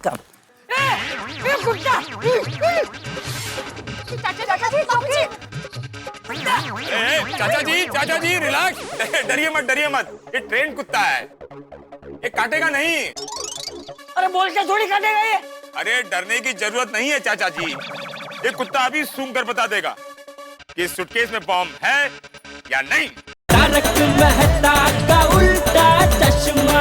कब? कुत्ता! चाचा जी रिलैक्स, डरिए मत, ये ट्रेन कुत्ता है, ये काटेगा नहीं। अरे बोल के थोड़ी काटेगा ये। अरे डरने की जरूरत नहीं है चाचा जी, ये कुत्ता अभी सूंघ कर बता देगा कि इस सूटकेस में बॉम्ब है या नहीं। तारक मेहता का उल्टा चश्मा।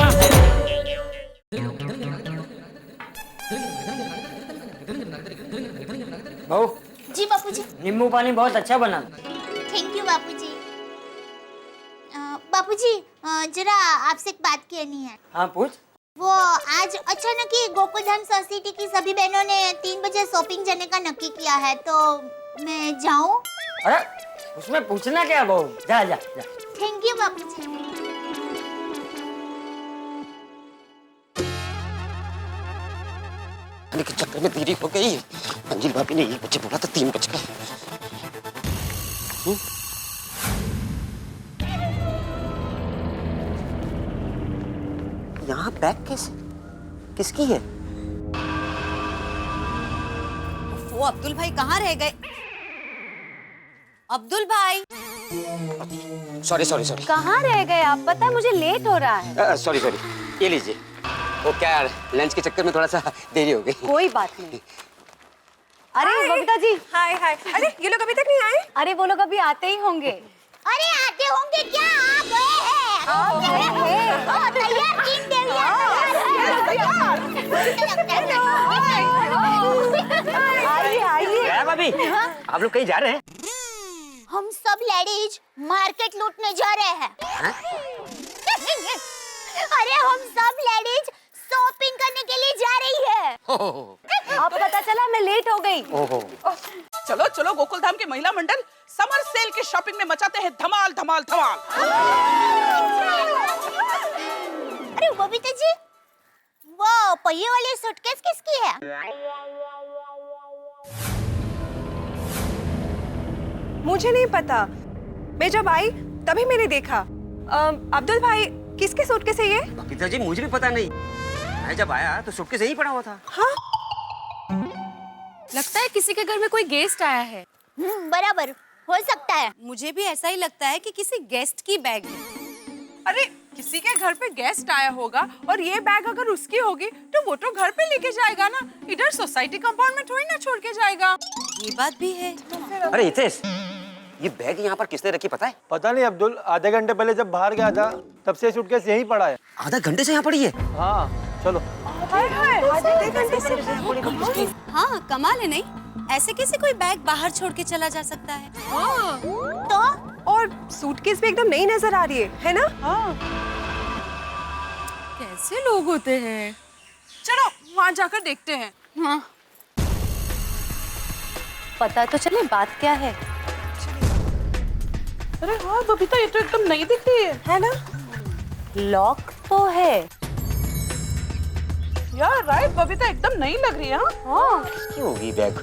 बहू जी बापूजी। नींबू पानी बहुत अच्छा बना। थैंक यू बापूजी। बापूजी जरा आपसे एक बात कहनी है। हाँ पूछ। वो आज अचानक ही गोकुलधाम सोसाइटी की सभी बहनों ने 3 बजे शॉपिंग जाने का नक्की किया है, तो मैं जाऊं? अरे उसमें पूछना क्या बहू, जा जा जा। थैंक यू बापूजी। के चक्कर में देरी हो गई। अंजिल भाभी ने 1 बजे बोला था, 3 बज गए। यहाँ बैग कैसे, किसकी है? वो अब्दुल भाई कहाँ रह गए? अब्दुल भाई सॉरी कहाँ रह गए आप? पता है मुझे लेट हो रहा है। सॉरी ये लीजिए। वो क्या लंच के चक्कर में थोड़ा सा देरी हो गई। कोई बात नहीं। अरे बबीता जी। हाय। अरे ये लोग अभी तक नहीं आए? अरे वो लोग अभी आते ही होंगे। अरे आते होंगे क्या, आ गए हैं। तैयार टीम आइए। क्या भाभी, आप लोग कहीं जा रहे हैं? हम सब लेडीज मार्केट लूटने जा रहे हैं। अरे हम सब लेडीज शॉपिंग करने के लिए जा रही है। अब पता चला मैं लेट हो गई। चलो गोकुलधाम के महिला मंडल समर सेल की शॉपिंग में मचाते हैं धमाल। अरे बबीता जी, वो पहिए वाली सूटकेस किसकी है? मुझे नहीं पता, मैं जब आई तभी मैंने देखा। अब्दुल भाई किसके सूटकेस है ये? पिताजी मुझे भी पता नहीं, मैं जब आया तो सूटकेस यहीं पड़ा हुआ था। हाँ? लगता है किसी के घर में कोई गेस्ट आया है। बराबर हो सकता है। मुझे भी ऐसा ही लगता है कि किसी गेस्ट की बैग है। अरे किसी के घर पे गेस्ट आया होगा और ये बैग अगर उसकी होगी तो वो तो घर पे लेके जाएगा ना, इधर सोसाइटी कंपाउंड में थोड़ी ना छोड़ के जाएगा। ये बात भी है। अरे हितेश, ये बैग यहाँ पर किसने रखी पता है? पता नहीं अब्दुल, आधे घंटे पहले जब बाहर गया था तब से सूटकेस यहीं पड़ा है। आधा घंटे से यहाँ पड़ी है? हाँ चलो। आधे घंटे से हाँ कमाल है नहीं, ऐसे कैसे कोई बैग बाहर छोड़ के चला जा सकता है? तो और सूटकेस भी एकदम नई नजर आ रही है ना? कैसे लोग होते हैं? चलो वहाँ जाकर देखते हैं। हाँ। पता तो चले बात क्या है। अरे हाँ बबीता, ये तो एकदम नई दिख रही है ना? लॉक तो है यार राइट, बबीता एकदम नई लग रही है। हाँ क्यों होगी बैग?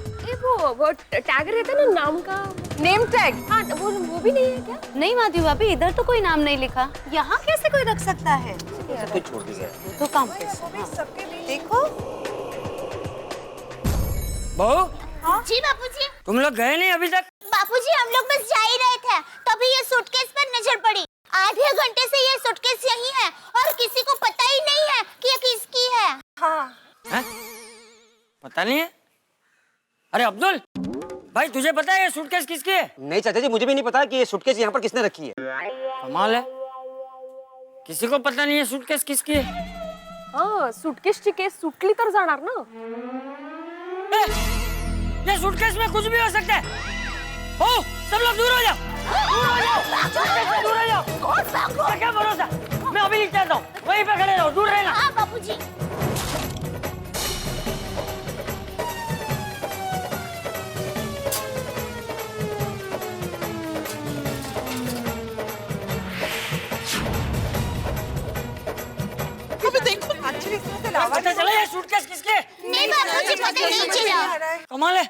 वो टैग रहता है ना नाम का, नेम टैग। हाँ वो भी नहीं है क्या? नहीं माधवी भाभी, इधर तो कोई नाम नहीं लिखा। यहाँ कैसे कोई रख सकता है? तो छोड़ दिया। तो काम देखो। बहू जी बापूजी। तुम लोग गए नहीं अभी तक? बापूजी हम लोग बस जा ही रहे थे, तभी ये सूटकेस पर नजर पड़ी। आधे घंटे से ये सूटकेस यहीं है और किसी को पता ही नहीं है कि ये किसकी है। है? पता नहीं है? अरे अब्दुल भाई, तुझे पता है ये सूटकेस किसकी है? नहीं चाचा जी, मुझे भी नहीं पता कि ये सूटकेस यहाँ पर किसने रखी है। कमाल है, किसी को पता नहीं है सूटकेस किसकी है। हाँ सूटकेसची केस सुटली तर जाणार ना। ये सूटकेस में कुछ भी हो सकता है। ओ, सब लोग दूर हो जाओ, दूर हो जाओ। क्या भरोसा, मैं अभी लिख जाता हूँ, वहीं पे खड़े रहो, दूर रहना। हाँ बापूजी। पता चला ये सूटकेस किसके? नहीं बापूजी, पता नहीं चला। कमाल है,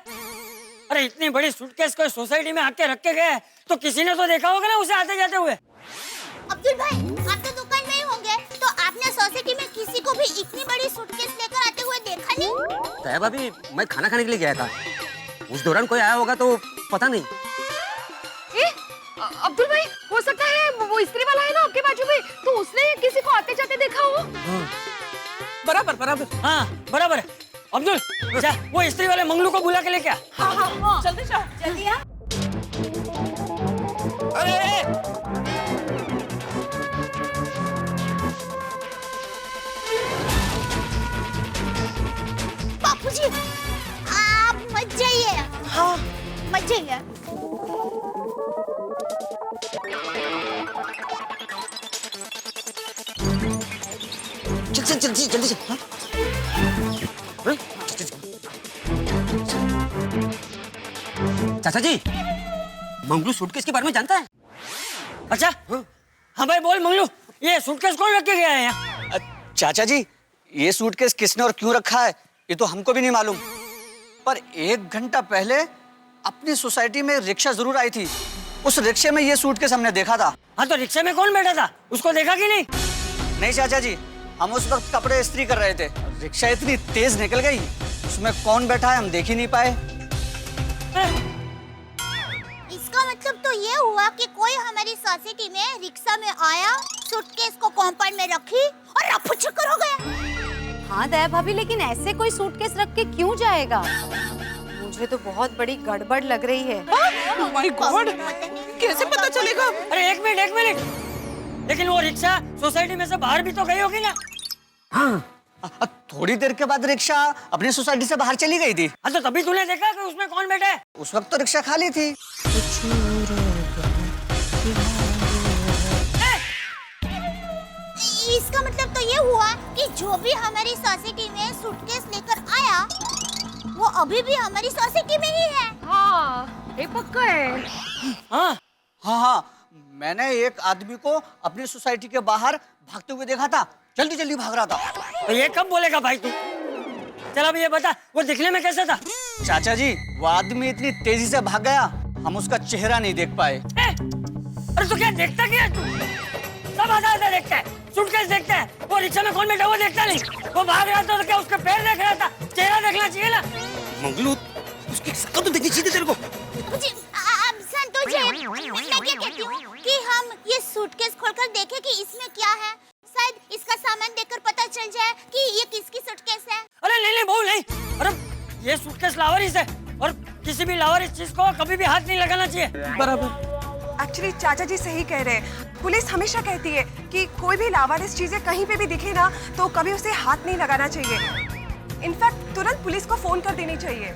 अरे इतनी बड़ी सूटकेस कोई सोसाइटी में आके रख के गए तो किसी ने तो देखा होगा ना उसे आते जाते हुए। अब्दुल भाई, आप तो दुकान में ही होंगे, तो आपने सोसाइटी में किसी को भी इतनी बड़ी सूटकेस लेकर आते हुए देखा नहीं? दया भाभी, मैं खाना खाने के लिए गया था। उस दौरान कोई आया होगा तो पता नहीं। अब्दुल भाई, हो सकता है वो इस्त्री वाला है ना आपके बाजू में, तो उसने किसी को आते जाते देखा हो। बराबर बराबर। हाँ बराबर है। अब्दुल जा वो इस्त्री वाले मंगलू को बुला के लेके आ। हाँ, जल्दी जाओ। जल्दी आ। अरे बापूजी, आप मत जाइए। हाँ, मत जाइए। चल जल्दी जल्दी चल। हाँ? हाँ? चाचा जी, मंगलू सूटकेस के बारे में जानता है? अच्छा हाँ भाई बोल मंगलू, ये सूटकेस कौन रख के गया है यहाँ? चाचा जी, ये सूटकेस किसने और क्यों रखा है ये तो हमको भी नहीं मालूम, पर 1 घंटा पहले अपनी सोसाइटी में रिक्शा जरूर आई थी। उस रिक्शे में ये सूटकेस हमने देखा था। हाँ तो रिक्शे में कौन बैठा था, उसको देखा कि नहीं? नहीं चाचा जी, हम उस वक्त कपड़े इस्त्री कर रहे थे। रिक्शा इतनी तेज निकल गई, उसमें कौन बैठा है हम देख ही नहीं पाए। इसका मतलब तो ये हुआ कि कोई हमारी सोसाइटी में रिक्शा में आया, सूटकेस को कंपाउंड में रखी और रफू चक्कर हो गया। हाँ दया भाभी, लेकिन ऐसे कोई सूटकेस रख के क्यों जाएगा? मुझे तो बहुत बड़ी गड़बड़ लग रही है। Oh my God, कैसे पता चलेगा? अरे एक मिनट, लेकिन वो रिक्शा सोसाइटी में से बाहर भी तो गई होगी ना? हाँ, थोड़ी देर के बाद रिक्शा अपनी सोसाइटी से बाहर चली गई थी। हाँ तो तभी तूने देखा कि उसमें कौन बैठा है? उस वक्त तो रिक्शा खाली थी। इसका मतलब तो ये हुआ कि जो भी हमारी सोसाइटी में सूटकेस लेकर आया, वो अभी भी हमारी सोसाइटी में ही है। हाँ, ये पक्का है। हाँ हाँ, मैंने एक आदमी को अपनी सोसाइटी के बाहर भागते हुए देखा था। जल्दी जल्दी भाग रहा था। तो ये कब बोलेगा भाई तू? चल अब ये बता, वो दिखने में कैसा था? चाचा जी, वो आदमी इतनी तेजी से भाग गया, हम उसका चेहरा नहीं देख पाए। अरे तो क्या देखता क्या है तू? सब आधा देखता है, सूटकेस देखता है, वो रिक्शा में कौन बैठा वो देखता नहीं। वो भाग रहा था तो क्या उसके पैर देख रहा था? चेहरा देखना चाहिए ना। मंगलू, उसकी शक्ल तो देखनी चाहिए तेरे को। जी, अब संतोष जी, मैं क्या कहती हूँ कि हम ये सूटकेस खोलकर देखें कि इसमें क्या है। शायद इसका सामान देखकर पता चल जाए कि ये किसकी सूटकेस है। अरे नहीं बहू नहीं, अरे ये सूटकेस लावारिस है और किसी भी लावारिस चीज को कभी भी हाथ नहीं लगाना चाहिए। बराबर। एक्चुअली चाचा जी सही कह रहे हैं। पुलिस हमेशा कहती है कि कोई भी लावारिस चीजें कहीं पे भी दिखे ना तो कभी उसे हाथ नहीं लगाना चाहिए। इनफैक्ट तुरंत पुलिस को फोन कर देनी चाहिए।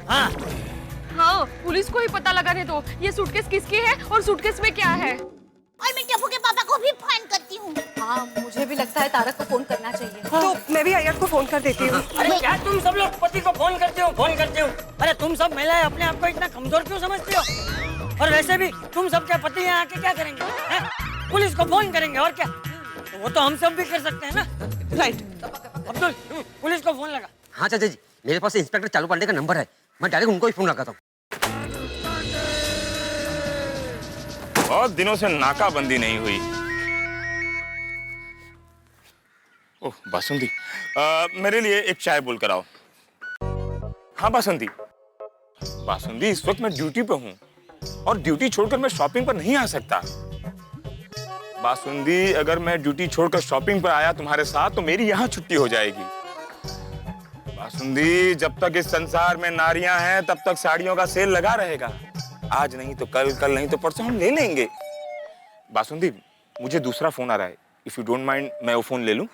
हाँ, पुलिस को ही पता लगाने दो ये सूटकेस किसकी है और सूटकेस में क्या है। और मैं टप्पू के पापा को भी फोन करती हूँ। हाँ, मुझे भी लगता है तारक को फोन करना चाहिए। तो मैं भी अय्यर को फोन कर देती हूँ। अरे क्या तुम सब लोग पति को फोन करते हो? अरे तुम सब महिलाएं अपने आप को इतना कमजोर क्यों समझती हो? और वैसे भी तुम सबके पति यहाँ आके क्या करेंगे? पुलिस को फोन करेंगे और क्या? तो वो तो हम सब भी कर सकते हैं ना। राइट। अब्दुल, पुलिस को फोन लगा। हाँ चाचा जी, मेरे पास इंस्पेक्टर चालू पांडे का नंबर है, मैं डायरेक्ट उनको ही फोन लगाता हूँ। बहुत दिनों से नाकाबंदी नहीं हुई। ओह बासंती, मेरे लिए एक चाय बोल कर आओ। हाँ बासंती, इस वक्त मैं ड्यूटी पे हूँ और ड्यूटी छोड़कर मैं शॉपिंग पर नहीं आ सकता। बासुंदी, अगर मैं ड्यूटी छोड़कर शॉपिंग पर आया तुम्हारे साथ तो मेरी यहाँ छुट्टी हो जाएगी। बासुंदी, जब तक इस संसार में नारियां हैं तब तक साड़ियों का सेल लगा रहेगा। आज नहीं तो कल, कल नहीं तो परसों हम ले लेंगे। बासुंदी, मुझे दूसरा फोन आ रहा है, इफ यू डोंट माइंड मैं वो फोन ले लूं?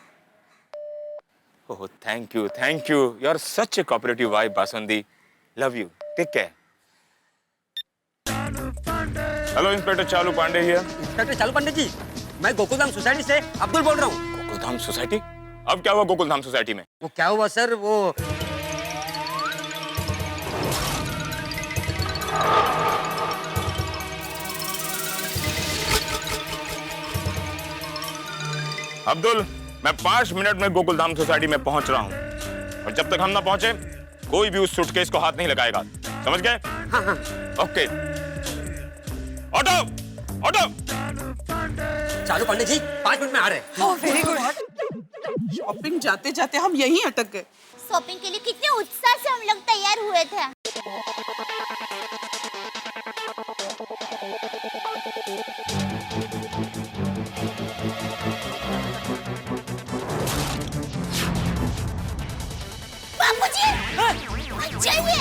Oh thank you, you are such a cooperative wife Basundi, love you, take care. Hello inspector Chalu Pandey here. Inspector Chalu Pandey ji, मैं गोकुलधाम सोसाइटी से अब्दुल बोल रहा हूँ। गोकुलधाम सोसाइटी? अब क्या हुआ गोकुलधाम सोसाइटी में? वो क्या हुआ सर, वो अब्दुल, मैं 5 मिनट में गोकुलधाम सोसाइटी में पहुंच रहा हूं और जब तक हम ना पहुंचे कोई भी उस सूटकेस को हाथ नहीं लगाएगा, समझ गए? हाँ हाँ। ओके। Auto, auto. चालू पांडे जी 5 मिनट में आ रहे हैं। Oh very good. शॉपिंग जाते जाते हम यहीं अटक गए। शॉपिंग के लिए कितने उत्साह से हम लोग तैयार हुए थे। बापूजी, जाइए।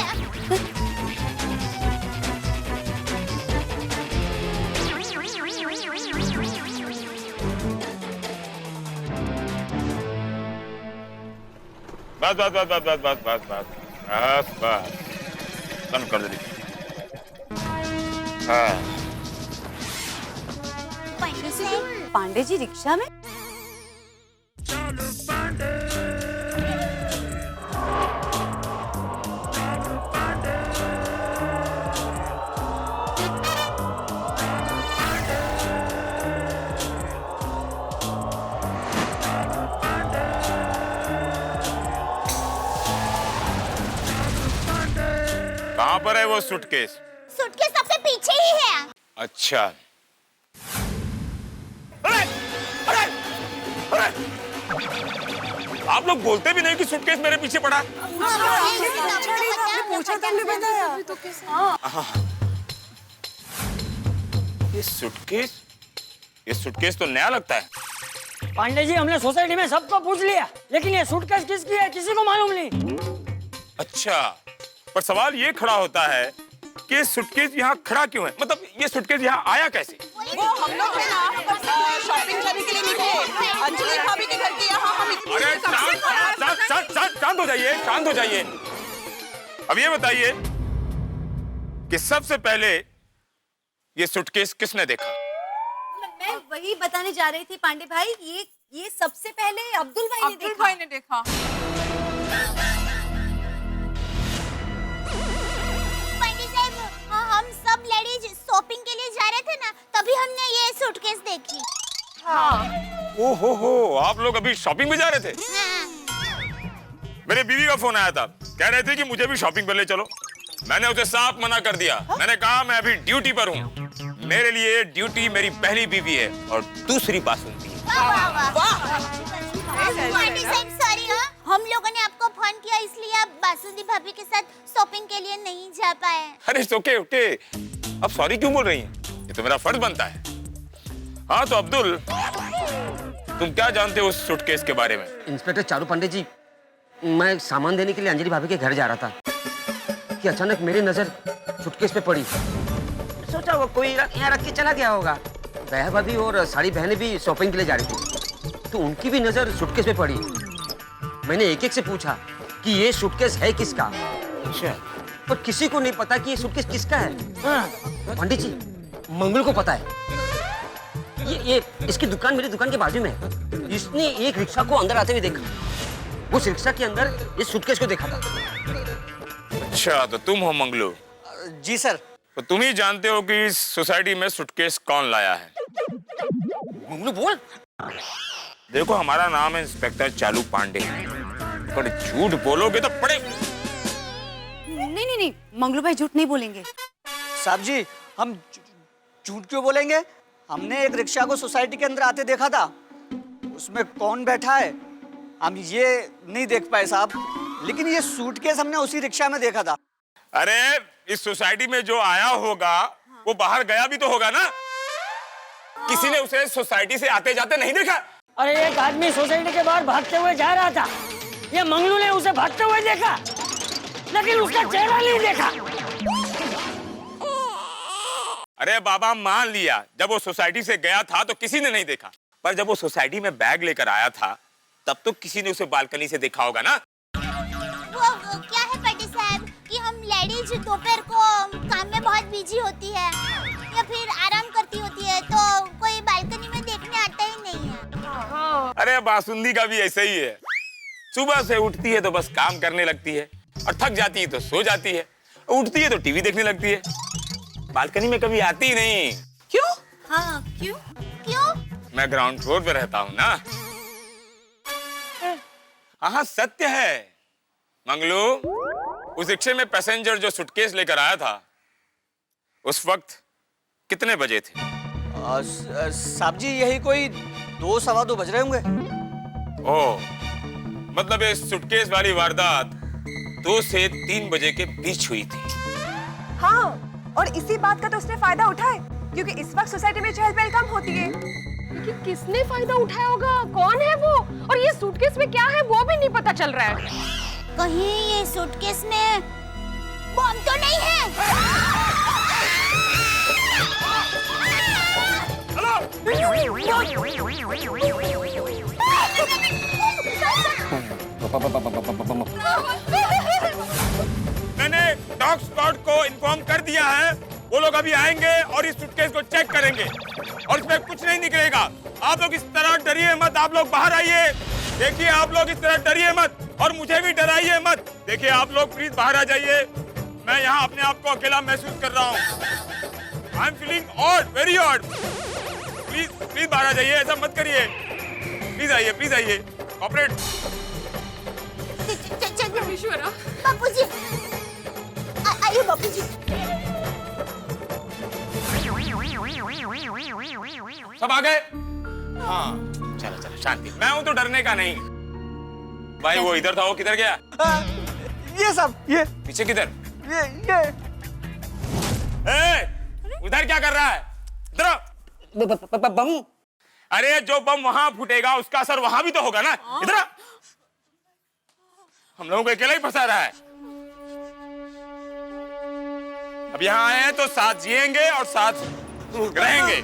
बस बस बस बस बस बस बस बस बस बस बंद कर दे। हाँ पांडे जी रिक्शा में? कहाँ पर है वो सूटकेस? सूटकेस सबसे पीछे ही है। अच्छा। अरे अरे अरे आप लोग बोलते भी नहीं कि सूटकेस मेरे पीछे पड़ा। पूछा तो हमने बताया। ये सूटकेस तो नया लगता है। पांडे जी, हमने सोसाइटी में सबको पूछ लिया, लेकिन ये सूटकेस किसकी है किसी को मालूम नहीं। अच्छा, पर सवाल ये खड़ा होता है कि सूटकेस यहाँ खड़ा क्यों है? मतलब ये सूटकेस यहाँ आया कैसे? वो हम लोग है ना शॉपिंग करने के लिए निकले अंजलि भाभी के घर के यहाँ। हम अरे शांत हो जाइए, शांत हो जाइए। अब ये बताइए कि सबसे पहले ये सूटकेस किसने देखा? मैं वही बताने जा रही थी पांडे भाई, ये सबसे पहले अब्दुल भाई ने देखा। पंडित साहब, हम सब लेडीज शॉपिंग के लिए जा रहे थे ना, तभी हमने ये सूटकेस देखी। ओहो, आप लोग अभी शॉपिंग में जा रहे थे? मेरे बीवी का फोन आया था, कह रहे थे कि मुझे भी शॉपिंग पर ले चलो। मैंने उसे साफ मना कर दिया। मैंने कहा मैं अभी ड्यूटी पर हूँ, मेरे लिए ड्यूटी मेरी पहली बीवी है और दूसरी बासुंदी है। सॉरी, हम लोगों ने आपको फोन किया इसलिए आप बासुंदी भाभी के साथ शॉपिंग के लिए नहीं जा पाए। अरे ओके ओके, अब सॉरी क्यों बोल रही हैं? ये तो मेरा फर्ज बनता है। हाँ तो अब्दुल, तुम क्या जानते हो उस सूटकेस के बारे में? इंस्पेक्टर चारू पांडे जी, मैं सामान देने के लिए अंजलि भाभी के घर जा रहा था कि अचानक मेरी नजर सूटकेस पे पड़ी। सोचा वो कोई यहाँ रख के चला गया होगा। दया भाभी और साड़ी बहनें भी शॉपिंग के लिए जा रही थी, तो उनकी भी नजर सूटकेस पे पड़ी। मैंने एक एक से पूछा कि ये सूटकेस है किसका। अच्छा, पर किसी को नहीं पता कि ये सूटकेस किसका है। पंडित जी, मंगल को पता है। ये इसकी दुकान मेरी दुकान के बाजू में है। इसने एक रिक्शा को अंदर आते हुए देखा। उस रिक्शा के अंदर इस सूटकेस को देखा था। अच्छा, तो तुम हो मंगलू? जी सर। तो तुम ही जानते हो कि इस सोसाइटी में सूटकेस कौन लाया है? मंगलू बोल। देखो, हमारा नाम है इंस्पेक्टर चालू पांडे, पर झूठ बोलोगे तो पड़े। नहीं, मंगलू भाई झूठ नहीं बोलेंगे। साहब जी, हम झूठ क्यों बोलेंगे? हमने एक रिक्शा को सोसाइटी के अंदर आते देखा था। उसमें कौन बैठा है हम ये नहीं देख पाए साहब, लेकिन ये सूटकेस हमने उसी रिक्शा में देखा था। अरे इस सोसाइटी में जो आया होगा वो बाहर गया भी तो होगा ना। किसी ने उसे सोसाइटी से आते जाते नहीं देखा? अरे एक आदमी सोसाइटी के बाहर भागते हुए जा रहा था, ये मंगलू ने उसे भागते हुए देखा, लेकिन उसका चेहरा नहीं देखा। अरे बाबा, मान लिया जब वो सोसाइटी से गया था तो किसी ने नहीं देखा, पर जब वो सोसाइटी में बैग लेकर आया था तब तो किसी ने उसे बालकनी से देखा होगा ना। वो क्या है पंडित साहब कि हम लेडीज दोपहर को काम में बहुत बिजी होती है या फिर आराम करती होती है, तो कोई बालकनी में देखने आता ही नहीं है। अरे बासुंदी का भी ऐसा ही है। सुबह से उठती है तो बस काम करने लगती है, और थक जाती है तो सो जाती है, उठती है तो टीवी देखने लगती है। बालकनी में कभी आती ही नहीं। क्यों? हाँ, क्यों? मैं ग्राउंड फ्लोर पे रहता हूँ ना। हाँ, सत्य है मंगलू। उस रिक्शे में पैसेंजर जो सूटकेस लेकर आया था, उस वक्त कितने बजे थे? साहब जी, यही कोई 2 सवा 2 बज रहे होंगे। ओह, मतलब ये सुटकेस वाली वारदात 2 से 3 बजे के बीच हुई थी। हाँ, और इसी बात का तो उसने फायदा उठाए, क्योंकि इस वक्त सोसाइटी में चहल पहल कम होती है। लेकिन किसने फायदा उठाया होगा? कौन है वो? और ये सूटकेस में क्या है वो भी नहीं पता चल रहा है। कहीं ये सूटकेस में बम तो नहीं है? मैंने डॉग स्क्वाड को इन्फॉर्म कर दिया है, वो लोग अभी आएंगे और इस सूटकेस को चेक करेंगे और इसमें कुछ नहीं निकलेगा। आप लोग इस तरह डरिए मत, आप लोग बाहर आइए। देखिए आप लोग इस तरह डरिए मत और मुझे भी डराइए मत। देखिए आप लोग प्लीज बाहर आ जाइए, मैं यहाँ अपने आप को अकेला महसूस कर रहा हूँ। I am feeling odd, very odd. Please please बाहर आ जाइए, ऐसा मत करिए। प्लीज आइए, कॉपरेट। ईश्वरा, बापूजी, आइए बापूजी। सब आ गए? हाँ, चलो शांति। मैं हूं तो डरने का नहीं। भाई वो इधर था, वो किधर गया? ये सब ये पीछे किधर? ये उधर क्या कर रहा है? इधर बम। अरे जो बम वहां फूटेगा उसका असर वहां भी तो होगा ना। इधर हम लोगों को अकेला ही फंसा रहा है। अब यहाँ आए हैं तो साथ जिएंगे और साथ रहेंगे।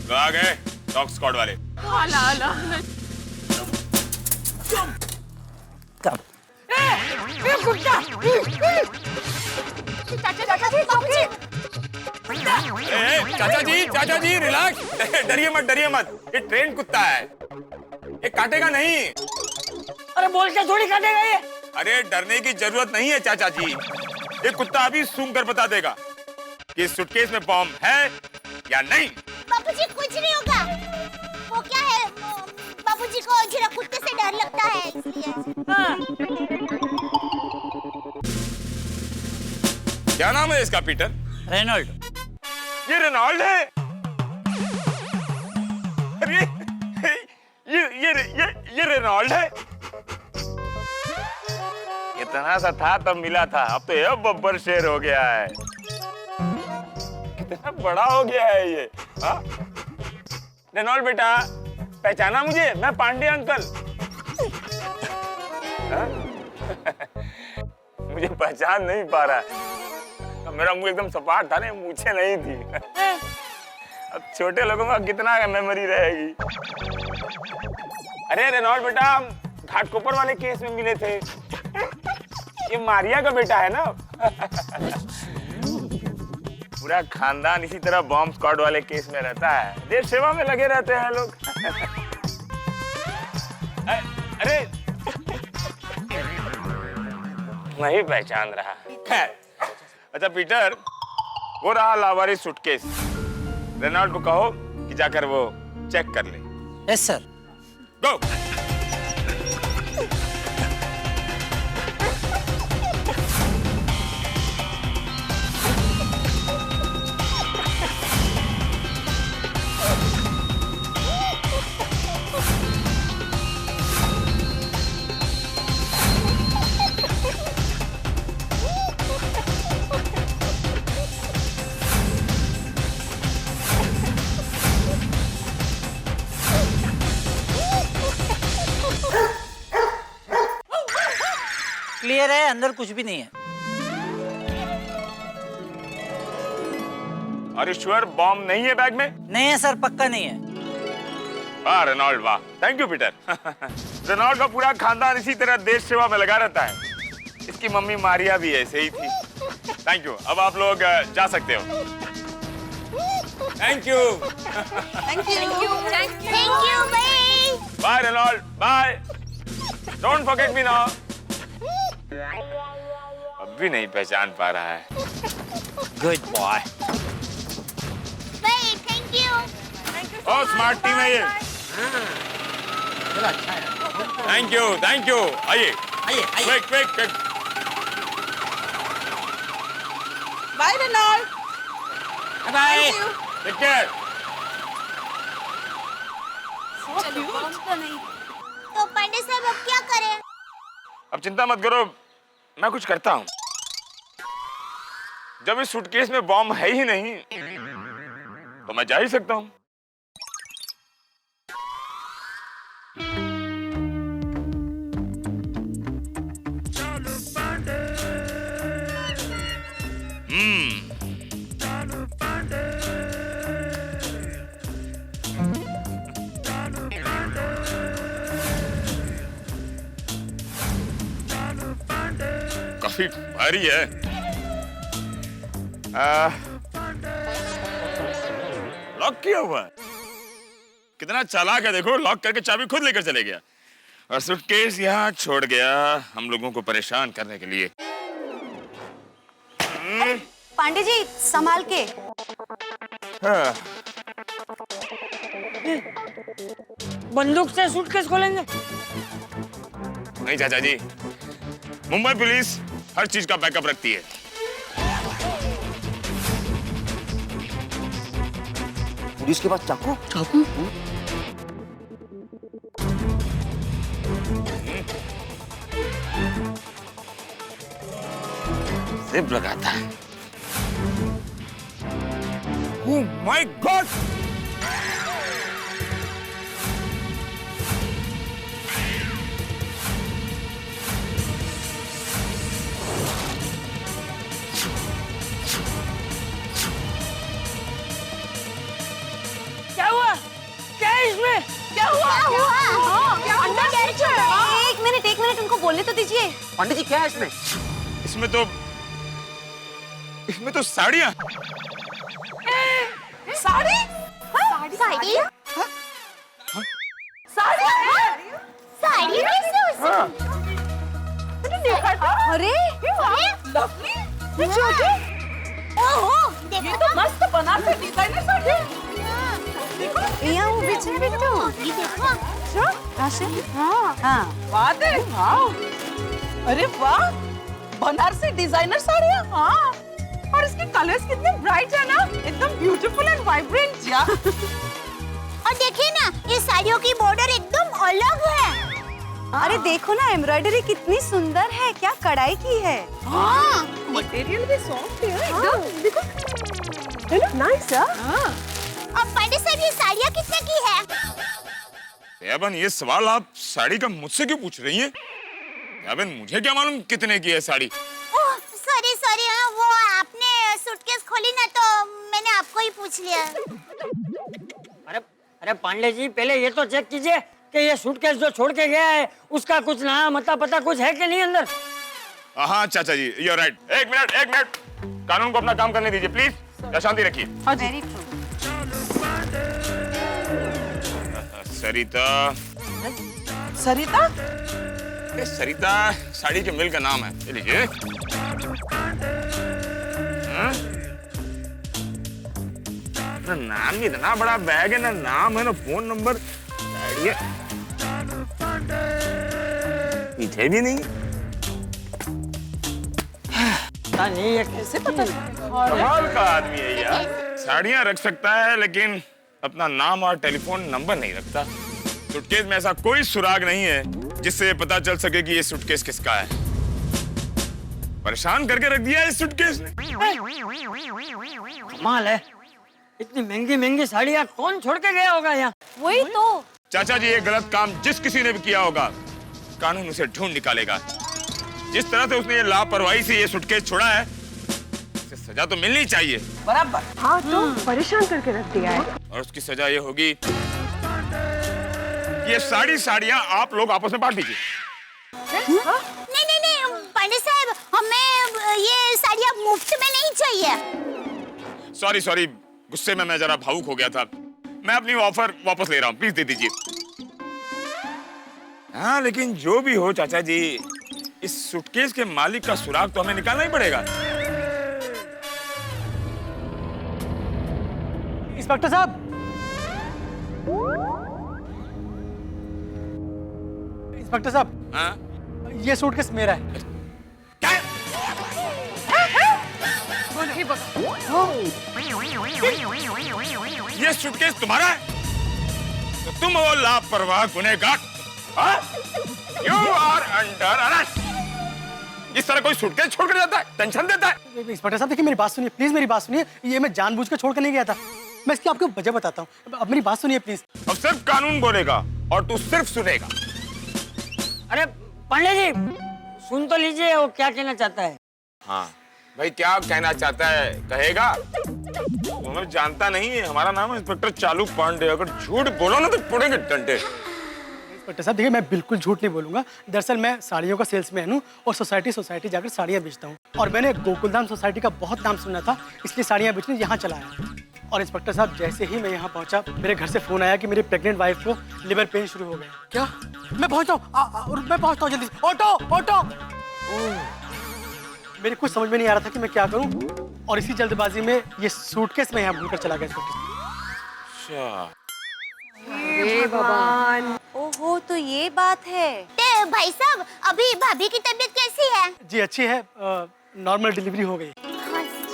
तो आ गए डॉग स्क्वाड वाले। चाचा जी रिलैक्स, डरिए मत। ये ट्रेन कुत्ता है, ये काटेगा नहीं। अरे बोल के थोड़ी काटेगा ये। अरे डरने की जरूरत नहीं है चाचा जी, ये कुत्ता अभी सूंघ कर बता देगा कि इस सूटकेस में बम है या नहीं। बापूजी कुछ नहीं होगा। वो क्या है, बापूजी को जरा कुत्ते से डर लगता है इसलिए। हाँ। क्या नाम है इसका? पीटर? रेनॉल्ड। ये रेनॉल्ड है? अरे ये रेनॉल्ड है? इतना सा था तब मिला था, अब तो ये बब्बर शेर हो गया है। कितना बड़ा हो गया है ये। हाँ? रेनॉल्ड बेटा, पहचाना मुझे? मैं पांडे अंकल। मुझे पहचान नहीं पा रहा है। मेरा मुंह एकदम सपाट था ना, मूछें नहीं थी। अब छोटे लोगों का कितना मेमोरी रहेगी। अरे रेनॉल्ड बेटा, हम घाटकोपर वाले केस में मिले थे। ये मारिया का बेटा है ना? पूरा खानदान इसी तरह बॉम्ब स्क्वाड वाले केस में रहता है, देश सेवा में लगे रहते हैं लोग। अरे नहीं पहचान रहा। अच्छा पीटर, वो रहा लावारिस सूटकेस। रेनॉल्ड को कहो कि जाकर वो चेक कर ले। Yes sir. गो। क्लियर है, अंदर कुछ भी नहीं है। और श्योर बॉम्ब नहीं है बैग में? नहीं है सर, पक्का नहीं है। वाह रेनॉल्ड, वाह, थैंक यू पीटर। रेनॉल्ड का पूरा खानदान इसी तरह देश सेवा में लगा रहता है। इसकी मम्मी मारिया भी ऐसे ही थी। थैंक यू, अब आप लोग जा सकते हो। Thank you. थैंक यू भाई। Bye Reynold, bye. Don't forget me now. अब भी नहीं पहचान पा रहा है। Good boy. Bye, thank you. Oh smart team है ये। चलो अच्छा है। Thank you, thank you. आइए आइए quick quick quick. Bye Reynold. Bye. Take care. तो पांडे साहब अब क्या करें? अब चिंता मत करो, मैं कुछ करता हूँ। जब इस सूटकेस में बॉम्ब है ही नहीं तो मैं जा ही सकता हूँ। काफी भारी है। लॉक किया हुआ है। कितना चालाक है देखो, लॉक करके चाबी खुद लेकर चले गया और सूटकेस यहाँ छोड़ गया हम लोगों को परेशान करने के लिए। पांडे जी संभाल के। हाँ। बंदूक से सूटकेस खोलेंगे? नहीं चाचा जी, मुंबई पुलिस हर चीज का बैकअप रखती है। पुलिस के पास चाकू? जिप लगाता है। Oh my God! क्या हुआ? क्या है इसमें? क्या हुआ? एक मिनट उनको बोलने तो दीजिए। पंडित जी क्या है इसमें? इसमें तो साड़ियाँ। साड़ी? साड़ी? साड़ी कैसे हो सकती? अरे लवली, ओहो, ये देखो तो मस्त बनारसी डिजाइनर साड़ी है। यहाँ वो बीच में बिट्टू। ये देखो। हाँ बात है, वाह। अरे वाह, बनारसी डिजाइनर साड़ियाँ। हाँ, और इसके कलर्स कितने ब्राइट है ना, एकदम ब्यूटीफुल एंड वाइब्रेंट या। और देखिए ना, ये साड़ियों की बॉर्डर एकदम अलग है। अरे देखो ना, एम्ब्रॉयडरी कितनी सुंदर है, क्या कढ़ाई की है। हाँ, मटेरियल भी सॉफ्ट है एकदम, देखो। है ना, नाइस है। हाँ। अब पांडे साहब ये साड़ियाँ कितने की है? याबन ये सवाल आप साड़ी का मुझसे क्यों पूछ रही हैं? याबन मुझे क्या मालूम कितने की है साड़ी? ओह, सॉरी, हाँ, वो आपने सूटकेस खोली ना तो मैंने आपको ही पूछ लिया। अरे पांडे जी, पहले ये तो चेक कीजिए कि ये सूटकेस जो छोड़ के गया है उसका कुछ नाम अता पता कुछ है कि नहीं अंदर। हाँ चाचा जी, यू आर राइट। एक मिनट, कानून को अपना काम करने दीजिए प्लीज। शांति रखिए। हाँ जी। सरिता। सरिता? ये सरिता साड़ी के मिल का नाम है। ये लीजिए। ना नाम ही इतना बड़ा बैग है, ना नाम है ना फोन नंबर। साड़ी है, पीछे भी नहीं। नहीं, ये कैसे पता? कमाल का आदमी है यार। साड़ियाँ रख सकता है लेकिन अपना नाम और टेलीफोन नंबर नहीं रखता। सूटकेस में ऐसा कोई सुराग नहीं है जिससे पता चल सके कि ये सूटकेस किसका है। परेशान करके रख दिया इस सूटकेस ने। कमाल है, इतनी महंगी महंगी साड़ियाँ कौन छोड़ के गया होगा यहाँ? वही तो। चाचा जी, ये गलत काम जिस किसी ने भी किया होगा कानून उसे ढूंढ निकालेगा। जिस तरह से उसने ये लापरवाही से ये सूटकेस छोड़ा है, उसे सजा तो मिलनी चाहिए। बराबर। हाँ तो परेशान करके रख दिया है। और उसकी सजा ये होगी, ये साड़ियाँ आप लोग आपस में बांट दीजिए। नहीं, पांडे साहब, हमें ये साड़ियाँ मुफ्त में नहीं चाहिए। सॉरी, गुस्से में मैं जरा भावुक हो गया था। मैं अपनी ऑफर वापस ले रहा हूँ, प्लीज दे दीजिए। हाँ, लेकिन जो भी हो चाचा जी, इस सूटकेस के मालिक का सुराग तो हमें निकालना ही पड़ेगा। इंस्पेक्टर साहब, इंस्पेक्टर साहब, हाँ? ये सूटकेस मेरा है। क्या? ये सूटकेस तुम्हारा है? तो तुम हो लापरवाह गुनहगार। You are under arrest। इस तरह कोई सूटकेस छोड़कर जाता है, टेंशन देता है। इंस्पेक्टर साहब देखिए, मेरी बात सुनिए प्लीज, मेरी बात सुनिए। ये मैं जानबूझकर छोड़ कर नहीं गया था। मैं इसकी आपको वजह बताता हूँ, अब मेरी बात सुनिए प्लीज। अब सिर्फ कानून बोलेगा और तू सिर्फ सुनेगा। अरे पांडे जी, सुन तो लीजिए वो क्या कहना चाहता है। हाँ भाई, क्या कहना चाहता है कहेगा। तुम्हें जानता नहीं है, हमारा नाम है इंस्पेक्टर चालू पांडे। अगर झूठ बोलो ना तो पड़ेंगे डंडे। इंस्पेक्टर साहब देखिए, मैं बिल्कुल झूठ नहीं बोलूंगा। दरअसल मैं साड़ियों का सेल्समैन हूँ और सोसाइटी जाकर साड़ियाँ बेचता हूँ। और मैंने गोकुलधाम सोसाइटी का बहुत नाम सुना था, इसलिए साड़ियाँ बेचने यहाँ चला आया। और इंस्पेक्टर साहब, जैसे ही मैं यहाँ पहुँचा, मेरे घर से फोन आया कि मेरी प्रेग्नेंट वाइफ को लिवर पेन शुरू हो गया। क्या? मैं पहुँचता हूँ जल्दी से। ऑटो। मेरे कुछ समझ में नहीं आ रहा था कि मैं क्या करूँ, और इसी जल्दबाजी में ये सूटकेस मैं यहाँ भूलकर चला गया। अच्छा, हे भगवान। ओहो, तो ये बात है। ते भाई साहब, अभी भाभी की तबीयत कैसी है? जी अच्छी है, नॉर्मल डिलीवरी हो गई।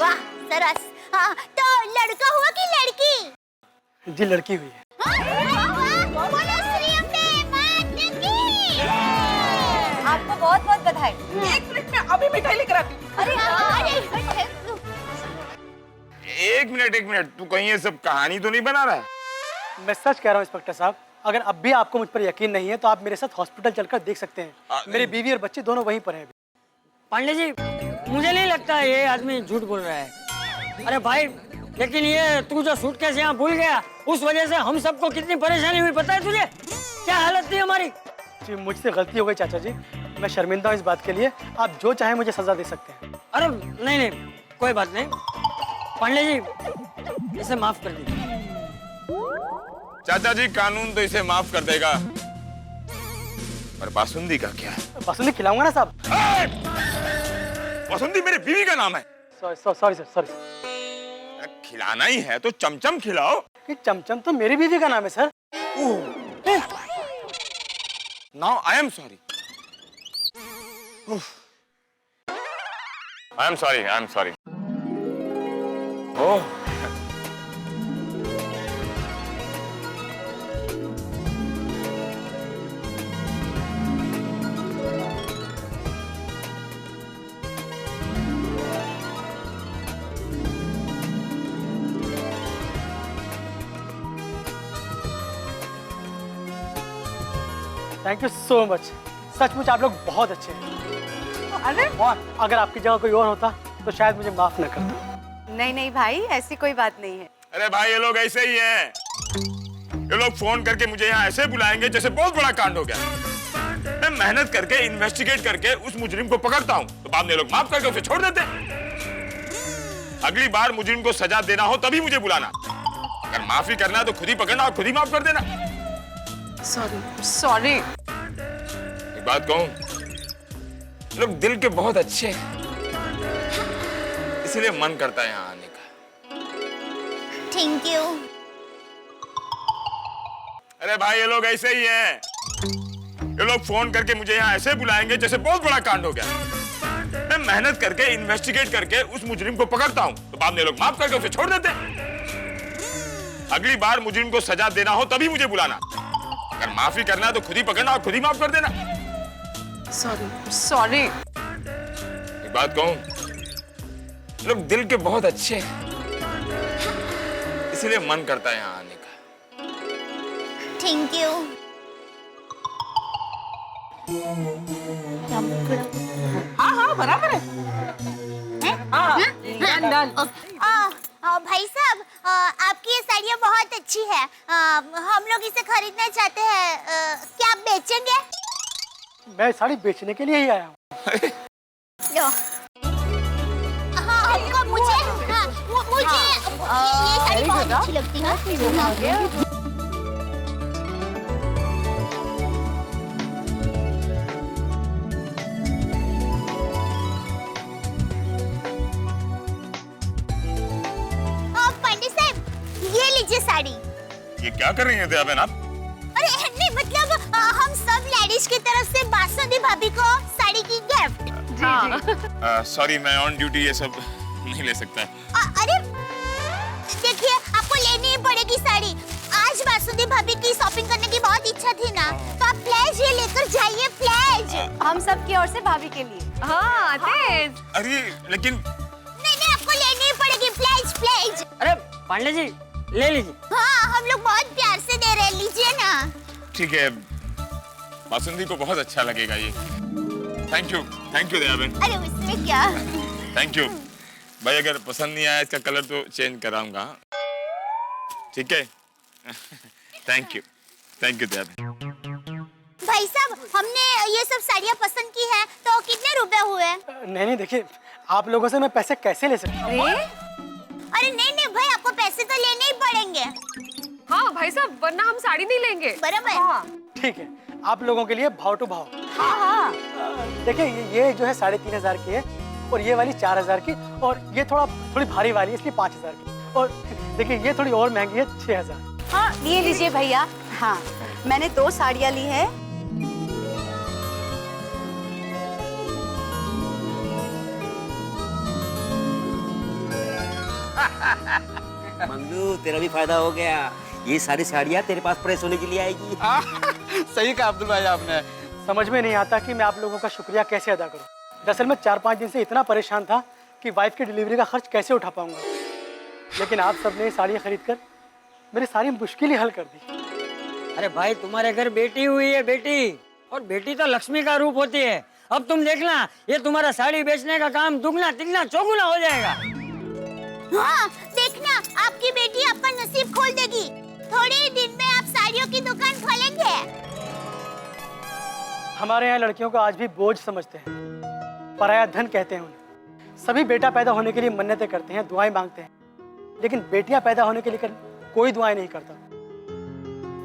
वाह सरस। हाँ, तो लड़का हुआ कि लड़की? जी लड़की हुई है। बोलो श्री अम्बे माता की। आपको बहुत बहुत बधाई। एक मिनट में अभी मिठाई लेकर आती हूँ। अरे एक मिनट, तू कहीं ये सब कहानी तो नहीं बना रहा है? मैं सच कह रहा हूँ इंस्पेक्टर साहब, अगर अब भी आपको मुझ पर यकीन नहीं है तो आप मेरे साथ हॉस्पिटल चलकर देख सकते हैं। मेरी बीवी और बच्चे दोनों वहीं पर हैं। पांडे जी, मुझे नहीं लगता ये आदमी झूठ बोल रहा है। अरे भाई, लेकिन ये तू जो सूटकेस यहाँ भूल गया, उस वजह से हम सबको कितनी परेशानी हुई पता है तुझे? क्या हालत थी हमारी। जी मुझसे गलती हो गई चाचा जी, मैं शर्मिंदा हूँ इस बात के लिए। आप जो चाहे मुझे सजा दे सकते हैं। अरे नहीं, कोई बात नहीं। पांडे जी, इसे माफ कर दीजिए। चाचा जी, कानून तो इसे माफ कर देगा, पर बासुंदी का क्या? बासुंदी खिलाऊंगा ना साहब। बासुंदी मेरी बीवी का नाम है। Sorry sir. खिलाना ही है तो चमचम खिलाओ। कि चमचम तो मेरी बीवी का नाम है sir. Now I am sorry. I am sorry. Oh, thank you so much. सचमुच आप लोग बहुत अच्छे हैं। अरे और अगर आपकी जगह कोई और होता तो शायद मुझे माफ न करता। नहीं भाई, ऐसी कोई बात नहीं है। अरे भाई, ये लोग ऐसे ही हैं। ये लोग फोन करके मुझे यहाँ ऐसे बुलाएंगे जैसे बहुत बड़ा कांड हो गया। मैं मेहनत करके इन्वेस्टिगेट करके उस मुजरिम को पकड़ता हूँ, तो बाद में ये लोग माफ करके उसे छोड़ देते हैं। अगली बार मुजरिम को सजा देना हो तभी मुझे बुलाना। अगर माफी करना है तो खुद ही पकड़ना और खुद ही माफ कर देना। सॉरी। एक बात कहूं, लोग दिल के बहुत अच्छे हैं, इसलिए मन करता है यहाँ आने का। Thank you. अरे भाई, ये लोग ऐसे ही हैं। ये लोग फोन करके मुझे यहाँ ऐसे बुलाएंगे जैसे बहुत बड़ा कांड हो गया। मैं मेहनत करके इन्वेस्टिगेट करके उस मुजरिम को पकड़ता हूँ, तो बाद में ये लोग माफ करके उसे छोड़ देते हैं। अगली बार मुजरिम को सजा देना हो तभी मुझे बुलाना। अगर माफी करना है तो खुद ही पकड़ना और खुद ही माफ कर देना। सॉरी। एक बात कहूं, लोग दिल के बहुत अच्छे हैं, इसलिए मन करता है यहाँ आने का। Thank you. हाँ बराबर है। भाई साहब, आपकी ये साड़ियाँ बहुत अच्छी है। हम लोग इसे खरीदना चाहते हैं। क्या आप बेचेंगे? मैं साड़ी बेचने के लिए ही आया हूँ। लो। हाँ, हमको मुझे ये साड़ी बहुत अच्छी लगती है। साड़ी। ये क्या कर रही हैं दया बहन आप? अरे नहीं मतलब हम सब लेडीज की तरफ से बासुंदी भाभी को साड़ी की गिफ्ट। सॉरी मैं ऑन ड्यूटी ये सब नहीं ले सकता। अरे देखिए आपको लेनी ही पड़ेगी साड़ी। आज बासुंदी भाभी की शॉपिंग करने की बहुत इच्छा थी ना, तो आप प्लेज ये लेकर जाइए, प्लेज। हम सब की ओर से भाभी के लिए। हाँ तेज। अरे लेकिन नहीं आपको लेनी ही पड़ेगी, प्लेज प्लेज। अरे पांडे जी ले लीजिए। हाँ हम लोग बहुत प्यार से दे रहे हैं, लीजिए ना। ठीक है, बासुंदी को बहुत अच्छा लगेगा ये। थैंक यू दया बहन। अरे उसमें क्या। थैंक यू भाई, अगर पसंद नहीं आया इसका कलर तो चेंज कराऊंगा, ठीक है? थैंक यू दया बहन। भाई साहब हमने ये सब साड़ियाँ पसंद की है, तो कितने रुपए हुए? नहीं देखिए, आप लोगों से मैं पैसे कैसे ले सकता हूँ? अरे नहीं भाई, आपको पैसे तो लेने ही पड़ेंगे। हाँ भाई साहब, वरना हम साड़ी नहीं लेंगे। बराबर। ठीक है, आप लोगों के लिए भाव टू भाव। हाँ। देखिए ये जो है 3500 की है, और ये वाली 4000 की, और ये थोड़ी भारी वाली है इसलिए 5000 की, और देखिए ये थोड़ी और महंगी है 6000। हाँ ये लीजिए भैया। हाँ मैंने 2 साड़ियाँ ली है। मंगू तेरा भी फायदा हो गया, ये सारी साड़ियाँ तेरे पास प्रेस होने के लिए आएगी। सही कहा अब्दुल भाई आपने। समझ में नहीं आता कि मैं आप लोगों का शुक्रिया कैसे अदा करूं। दरअसल मैं 4-5 दिन से इतना परेशान था कि वाइफ की डिलीवरी का खर्च कैसे उठा पाऊंगा, लेकिन आप सबने साड़ियाँ खरीद कर मेरी सारी मुश्किलें हल कर दी। अरे भाई तुम्हारे घर बेटी हुई है, बेटी, और बेटी तो लक्ष्मी का रूप होती है। अब तुम देखना, ये तुम्हारा साड़ी बेचने का काम दुगना तिगना चौगुना हो जाएगा। हाँ देखना, आपकी बेटी आपका नसीब खोल देगी। थोड़े ही दिन में आप साड़ियों की दुकान खोलेंगे। हमारे यहाँ लड़कियों को आज भी बोझ समझते हैं, पराया धन कहते हैं उन्हें। सभी बेटा पैदा होने के लिए मन्नतें करते हैं, दुआएं मांगते हैं, लेकिन बेटियां पैदा होने के लिए कोई दुआएं नहीं करता।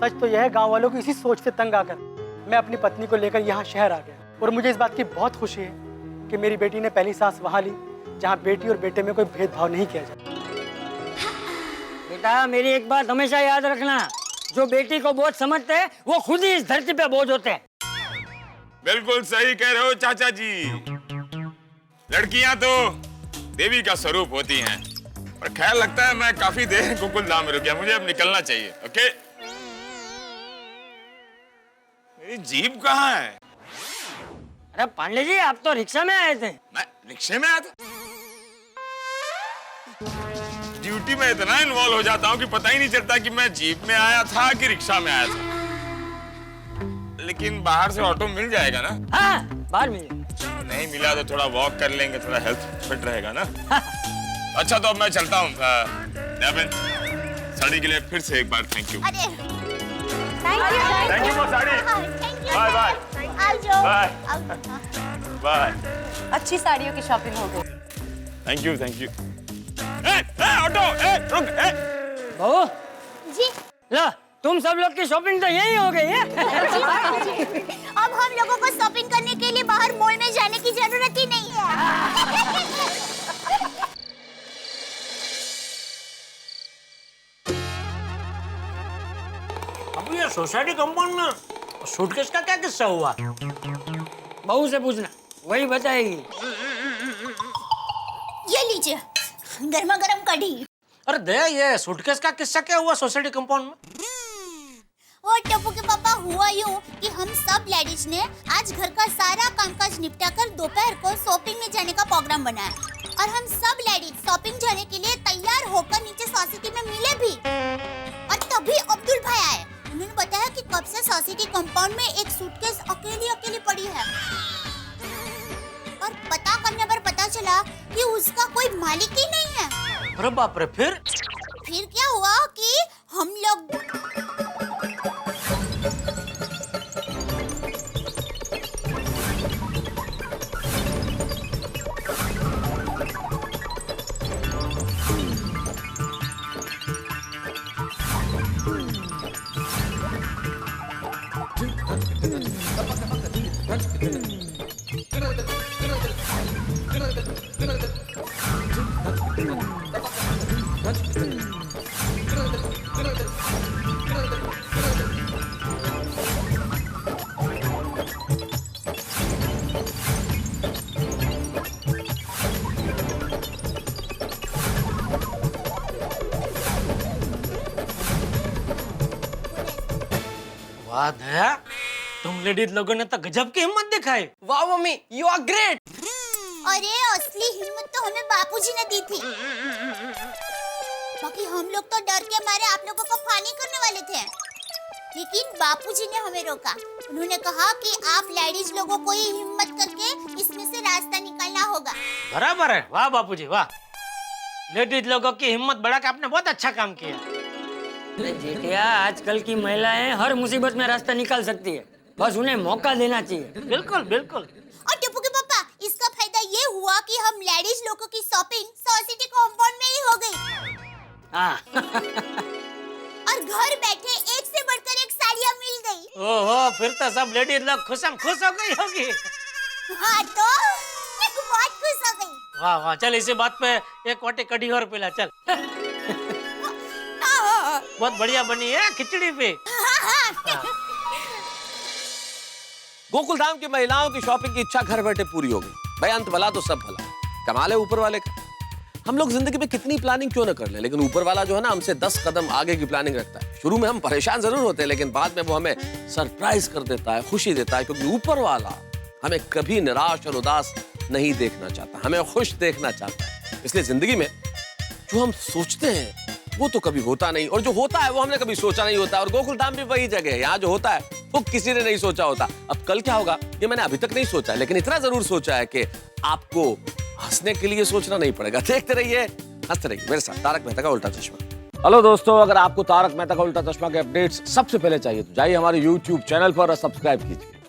सच तो यह है, गांव वालों की इसी सोच से तंग आकर मैं अपनी पत्नी को लेकर यहाँ शहर आ गया, और मुझे इस बात की बहुत खुशी है कि मेरी बेटी ने पहली सांस वहाँ ली जहाँ बेटी और बेटे में कोई भेदभाव नहीं किया जाता। बेटा मेरी एक बात हमेशा याद रखना, जो बेटी को बोझ समझते हैं वो खुद ही इस धरती पे बोझ होते हैं। बिल्कुल सही कह रहे हो चाचा जी, लड़कियां तो देवी का स्वरूप होती हैं। और ख्याल लगता है मैं काफी देर गोकुलधाम में रुक गया, मुझे अब निकलना चाहिए। ओके, मेरी जीप कहाँ है? अरे पांडे जी आप तो रिक्शा में आए थे। मैं रिक्शे में आया था? ड्यूटी में इतना इन्वॉल्व हो जाता हूँ कि पता ही नहीं चलता कि मैं जीप में आया था कि रिक्शा में आया था। लेकिन बाहर से ऑटो मिल जाएगा ना? हाँ बाहर मिल जाएगा। नहीं मिला तो थोड़ा वॉक कर लेंगे, थोड़ा हेल्थ फिट रहेगा ना। अच्छा तो अब मैं चलता हूँ। साड़ी के लिए फिर से एक बार thank you. Thank you for sari. Bye bye bye bye. अच्छी साड़ियों की शॉपिंग हो गई। थैंक यू ऑटो रुक। बहू जी लो, तुम सब लोग की शॉपिंग तो यही हो गई है। अब हम लोगों को शॉपिंग करने के लिए बाहर मॉल में जाने की जरूरत ही नहीं है। अब ये सोसाइटी कंपाउंड में सूटकेस का क्या किस्सा हुआ? बहू से पूछना, वही बताएगी। ये लीजिए गर्मा गर्म कढ़ी। अरे दया, ये सूटकेस का किस्सा क्या हुआ सोसाइटी कंपाउंड में? और टप्पू के पापा हुआ यूं कि हम सब लेडीज ने आज घर का सारा कामकाज निपटाकर दोपहर को शॉपिंग में जाने का प्रोग्राम बनाया, और हम सब लेडीज शॉपिंग जाने के लिए तैयार होकर नीचे सोसाइटी में मिले भी। और तभी अब्दुल भाई आए। उन्होंने बताया कि कब से सोसाइटी कंपाउंड में एक सूटकेस अकेली पड़ी है, और पता करने पर पता चला कि उसका कोई मालिक ही नहीं है। अरे बाप रे, फिर क्या हुआ कि हम लोग वाह दया, तुम लेडीज लोगों ने तो गजब की हिम्मत दिखाई। वाह मम्मी, यू आर ग्रेट। अरे असली हिम्मत तो हमें बापूजी ने दी थी। बाकी हम लोग तो डर के मारे आप लोगों को फानी करने वाले थे, लेकिन बापूजी ने हमें रोका। उन्होंने कहा कि आप लेडीज लोगों को ही हिम्मत करके इसमें से रास्ता निकालना होगा। बराबर है, वाह बापूजी वाह। लेडीज लोगों की हिम्मत बढ़ा के आपने बहुत अच्छा काम किया। अरे जेठिया, आजकल की महिलाएं हर मुसीबत में रास्ता निकाल सकती है, बस उन्हें मौका देना चाहिए। बिल्कुल बिल्कुल। और टप्पू के पापा, इसका फायदा ये हुआ कि हम लेडीज लोगों की शॉपिंग सोसाइटी कॉम्पाउंड में ही हो गई। और घर बैठे एक से बढ़कर एक साड़ियाँ मिल गई। ओहो, फिर तो सब लेडीज लोग खुश हो गई होगी। हाँ तो मैं बहुत खुश हो गई। वाह वाह, चल इसी बात पे एक वाटी कढ़ी और पिला चल। बहुत बढ़िया बनी है खिचड़ी पे। गोकुलधाम की महिलाओं की शॉपिंग की इच्छा घर बैठे पूरी हो गई। भाई अंत भला तो सब भला, कमाल है ऊपर वाले का। हम लोग जिंदगी में कितनी प्लानिंग क्यों न कर लें, लेकिन ऊपर वाला जो है ना हमसे 10 कदम आगे की प्लानिंग रखता है। शुरू में हम परेशान जरूर होते हैं, लेकिन बाद में वो हमें सरप्राइज कर देता है, खुशी देता है, क्योंकि ऊपर वाला हमें कभी निराश और उदास नहीं देखना चाहता, हमें खुश देखना चाहता है। इसलिए जिंदगी में जो हम सोचते हैं वो तो कभी होता नहीं, और जो होता है वो हमने कभी सोचा नहीं होता। और गोकुलधाम भी वही जगह है, यहाँ जो होता है वो किसी ने नहीं सोचा होता। अब कल क्या होगा ये मैंने अभी तक नहीं सोचा, लेकिन इतना जरूर सोचा है कि आपको हंसने के लिए सोचना नहीं पड़ेगा। देखते रहिए, हंसते रहिए मेरे साथ तारक मेहता का उल्टा चश्मा। हेलो दोस्तों, अगर आपको तारक मेहता का उल्टा चश्मा के अपडेट्स सबसे पहले चाहिए तो जाइए हमारे YouTube चैनल पर और सब्सक्राइब कीजिए।